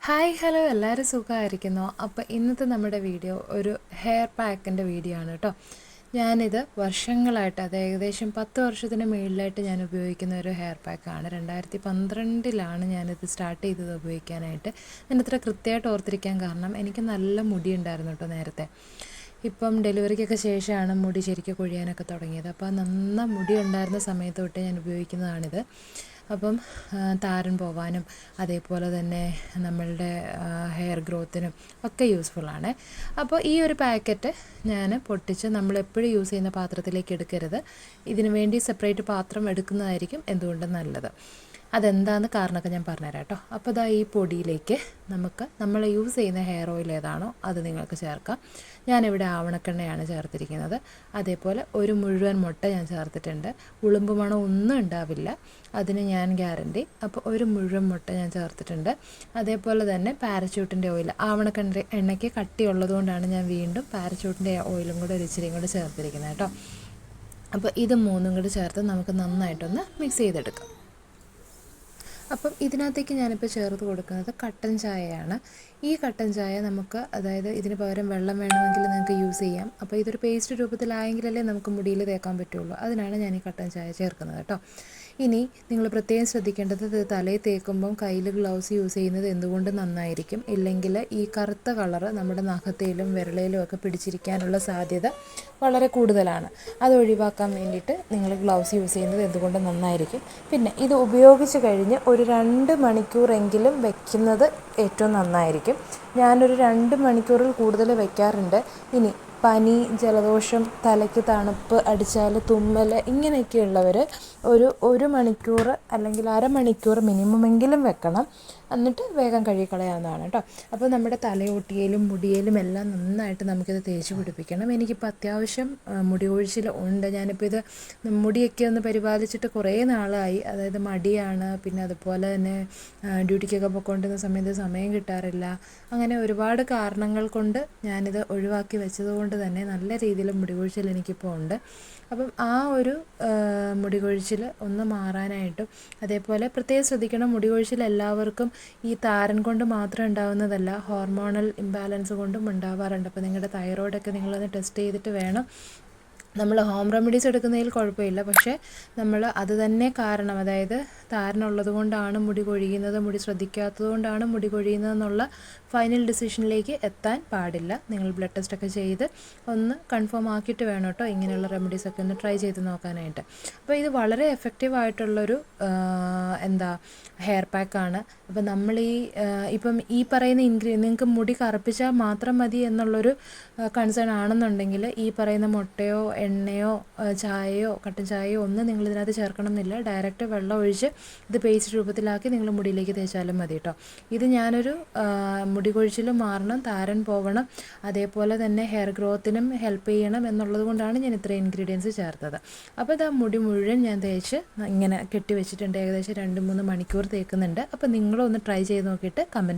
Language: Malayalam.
ഹായ് ഹലോ എല്ലാവരും സുഖമായിരിക്കുന്നോ? അപ്പോൾ ഇന്നത്തെ നമ്മുടെ വീഡിയോ ഒരു ഹെയർ പാക്കിൻ്റെ വീഡിയോ ആണ് കേട്ടോ. ഞാനിത് വർഷങ്ങളായിട്ട്, അത് ഏകദേശം 10 വർഷത്തിന് മുകളിലായിട്ട് ഞാൻ ഉപയോഗിക്കുന്ന ഒരു ഹെയർ പാക്കാണ്. 2012 ഞാനിത് സ്റ്റാർട്ട് ചെയ്തത് ഉപയോഗിക്കാനായിട്ട്. ഞാനിത്ര കൃത്യമായിട്ട് ഓർത്തിരിക്കാൻ കാരണം എനിക്ക് നല്ല മുടി ഉണ്ടായിരുന്നു കേട്ടോ നേരത്തെ. ഇപ്പം ഡെലിവറിക്കൊക്കെ ശേഷമാണ് മുടി ശരിക്കും കൊഴിയാനൊക്കെ തുടങ്ങിയത്. അപ്പോൾ നന്ന മുടി ഉണ്ടായിരുന്ന സമയത്ത് തൊട്ട് ഞാൻ ഉപയോഗിക്കുന്നതാണിത്. അപ്പം താരൻ പോവാനും അതേപോലെ തന്നെ നമ്മളുടെ ഹെയർ ഗ്രോത്തിനും ഒക്കെ യൂസ്ഫുള്ളാണ്. അപ്പോൾ ഈ ഒരു പാക്കറ്റ് ഞാൻ പൊട്ടിച്ച് നമ്മളെപ്പോഴും യൂസ് ചെയ്യുന്ന പാത്രത്തിലേക്ക് എടുക്കരുത്. ഇതിനു വേണ്ടി സെപ്പറേറ്റ് പാത്രം എടുക്കുന്നതായിരിക്കും എന്തുകൊണ്ടും നല്ലത്. അതെന്താണെന്ന് കാരണമൊക്കെ ഞാൻ പറഞ്ഞുതരാം കേട്ടോ. അപ്പോൾ ഇതാ ഈ പൊടിയിലേക്ക് നമ്മൾ യൂസ് ചെയ്യുന്ന ഹെയർ ഓയിൽ ഏതാണോ അത് നിങ്ങൾക്ക് ചേർക്കാം. ഞാനിവിടെ ആവണക്കെണ്ണയാണ് ചേർത്തിരിക്കുന്നത്. അതേപോലെ ഒരു മുഴുവൻ മുട്ട ഞാൻ ചേർത്തിട്ടുണ്ട്. ഉളുമ്പ് മണം ഒന്നും ഉണ്ടാവില്ല, അതിന് ഞാൻ ഗ്യാരണ്ടി. അപ്പോൾ ഒരു മുഴുവൻ മുട്ട ഞാൻ ചേർത്തിട്ടുണ്ട്. അതേപോലെ തന്നെ പാരച്യൂട്ടിൻ്റെ ഓയിൽ, ആവണക്കെണ്ണ എണ്ണയ്ക്ക് കട്ടിയുള്ളതുകൊണ്ടാണ് ഞാൻ വീണ്ടും പാരച്യൂട്ടിൻ്റെ ഓയിലും കൂടെ ഒരു ഇച്ചിരിയും കൂടെ ചേർത്തിരിക്കുന്നത് കേട്ടോ. അപ്പോൾ ഇത് മൂന്നും കൂടി ചേർത്ത് നമുക്ക് നന്നായിട്ടൊന്ന് മിക്സ് ചെയ്തെടുക്കാം. അപ്പം ഇതിനകത്തേക്ക് ഞാനിപ്പോൾ ചേർത്ത് കൊടുക്കുന്നത് കട്ടൻ ചായയാണ്. ഈ കട്ടൻ ചായ നമുക്ക്, അതായത് ഇതിന് പകരം വെള്ളം വേണമെങ്കിൽ നിങ്ങൾക്ക് യൂസ് ചെയ്യാം. അപ്പോൾ ഇതൊരു പേസ്റ്റ് രൂപത്തിലായെങ്കിലല്ലേ നമുക്ക് മുടിയിൽ തേക്കാൻ പറ്റുള്ളൂ. അതിനാണ് ഞാൻ ഈ കട്ടൻ ചായ ചേർക്കുന്നത് കേട്ടോ. ഇനി നിങ്ങൾ പ്രത്യേകം ശ്രദ്ധിക്കേണ്ടത്, ഇത് തലയിൽ തേക്കുമ്പം കയ്യിൽ ഗ്ലൗസ് യൂസ് ചെയ്യുന്നത് എന്തുകൊണ്ട് നന്നായിരിക്കും. ഇല്ലെങ്കിൽ ഈ കറുത്ത കളറ് നമ്മുടെ നഖത്തേലും വിരളയിലും ഒക്കെ പിടിച്ചിരിക്കാനുള്ള സാധ്യത വളരെ കൂടുതലാണ്. അത് ഒഴിവാക്കാൻ വേണ്ടിയിട്ട് നിങ്ങൾ ഗ്ലൗസ് യൂസ് ചെയ്യുന്നത് എന്തുകൊണ്ട് നന്നായിരിക്കും. പിന്നെ ഇത് ഉപയോഗിച്ച് കഴിഞ്ഞ് ഒരു 2 മണിക്കൂറെങ്കിലും വെക്കുന്നത് ഏറ്റവും നന്നായിരിക്കും. ഞാനൊരു 2 മണിക്കൂറിൽ കൂടുതൽ വയ്ക്കാറുണ്ട്. ഇനി പനി, ജലദോഷം, തലയ്ക്ക് തണുപ്പ് അടിച്ചാൽ, തുമ്മൽ, ഇങ്ങനെയൊക്കെയുള്ളവർ ഒരു മണിക്കൂർ അല്ലെങ്കിൽ അരമണിക്കൂർ മിനിമമെങ്കിലും വെക്കണം. എന്നിട്ട് വേഗം കഴുകിക്കളയാവുന്നതാണ് കേട്ടോ. അപ്പോൾ നമ്മുടെ തലയോട്ടിയിലും മുടിയിലും എല്ലാം നന്നായിട്ട് നമുക്കിത് തേച്ച് പിടിപ്പിക്കണം. എനിക്കിപ്പോൾ അത്യാവശ്യം മുടി കൊഴിച്ചിൽ ഉണ്ട്. ഞാനിപ്പോൾ ഇത് മുടിയൊക്കെ ഒന്ന് പരിപാലിച്ചിട്ട് കുറേ നാളായി. അതായത് മടിയാണ്, പിന്നെ അതുപോലെ തന്നെ ഡ്യൂട്ടിക്കൊക്കെ പോയിക്കൊണ്ടിരുന്ന സമയത്ത് സമയം കിട്ടാറില്ല. അങ്ങനെ ഒരുപാട് കാരണങ്ങൾ കൊണ്ട് ഞാനിത് ഒഴിവാക്കി വെച്ചതുകൊണ്ട് തന്നെ നല്ല രീതിയിൽ മുടി കൊഴിച്ചിൽ എനിക്കിപ്പോൾ ഉണ്ട്. അപ്പം ആ ഒരു മുടി കൊഴിച്ചിൽ ഒന്ന് മാറാനായിട്ടും, അതേപോലെ പ്രത്യേകം ശ്രദ്ധിക്കണം, മുടി കൊഴിച്ചിൽ എല്ലാവർക്കും ഈ താരൻ കൊണ്ട് മാത്രം ഉണ്ടാകുന്നതല്ല, ഹോർമോണൽ ഇംബാലൻസ് കൊണ്ടും ഉണ്ടാവാറുണ്ട്. അപ്പോൾ നിങ്ങളുടെ തൈറോയ്ഡൊക്കെ നിങ്ങളൊന്ന് ടെസ്റ്റ് ചെയ്തിട്ട് വേണം. നമ്മൾ ഹോം റെമഡീസ് എടുക്കുന്നതിൽ കുഴപ്പമില്ല, പക്ഷേ നമ്മൾ അത് തന്നെ കാരണം, അതായത് താരനുള്ളത് കൊണ്ടാണ് മുടി കൊഴിയുന്നത്, മുടി ശ്രദ്ധിക്കാത്തത് കൊണ്ടാണ് മുടി കൊഴിയുന്നതെന്നുള്ള ഫൈനൽ ഡിസിഷനിലേക്ക് എത്താൻ പാടില്ല. നിങ്ങൾ ബ്ലഡ് ടെസ്റ്റൊക്കെ ചെയ്ത് ഒന്ന് കൺഫേം ആക്കിയിട്ട് വേണം കേട്ടോ ഇങ്ങനെയുള്ള റെമഡീസൊക്കെ ഒന്ന് ട്രൈ ചെയ്ത് നോക്കാനായിട്ട്. അപ്പോൾ ഇത് വളരെ എഫക്റ്റീവായിട്ടുള്ളൊരു ഹെയർ പാക്കാണ്. അപ്പോൾ നമ്മൾ ഇപ്പം ഈ പറയുന്ന നിങ്ങൾക്ക് മുടി കറുപ്പിച്ചാൽ മാത്രം മതി എന്നുള്ളൊരു കൺസേൺ ആണെന്നുണ്ടെങ്കിൽ ഈ പറയുന്ന മുട്ടയോ എണ്ണയോ ചായയോ കട്ടൻ ചായയോ ഒന്നും നിങ്ങൾ ഇതിനകത്ത് ചേർക്കണം എന്നില്ല. ഡയറക്റ്റ് വെള്ളം ഒഴിച്ച് ഇത് പേസ്റ്റ് രൂപത്തിലാക്കി നിങ്ങൾ മുടിയിലേക്ക് തേച്ചാലും മതി കേട്ടോ. ഇത് ഞാനൊരു മുടി കൊഴിച്ചിലും മാറണം, താരൻ പോകണം, അതേപോലെ തന്നെ ഹെയർ ഗ്രോത്തിനും ഹെൽപ്പ് ചെയ്യണം എന്നുള്ളത് കൊണ്ടാണ് ഞാൻ ഇത്രയും ഇൻഗ്രീഡിയൻസ് ചേർത്തത്. അപ്പോൾ ഇത് മുടി മുഴുവൻ ഞാൻ തേച്ച് ഇങ്ങനെ കെട്ടി വെച്ചിട്ടുണ്ട്. ഏകദേശം 2-3 മണിക്കൂർ തേക്കുന്നുണ്ട്. അപ്പോൾ നിങ്ങളൊന്ന് ട്രൈ ചെയ്ത് നോക്കിയിട്ട് കമൻറ്റ്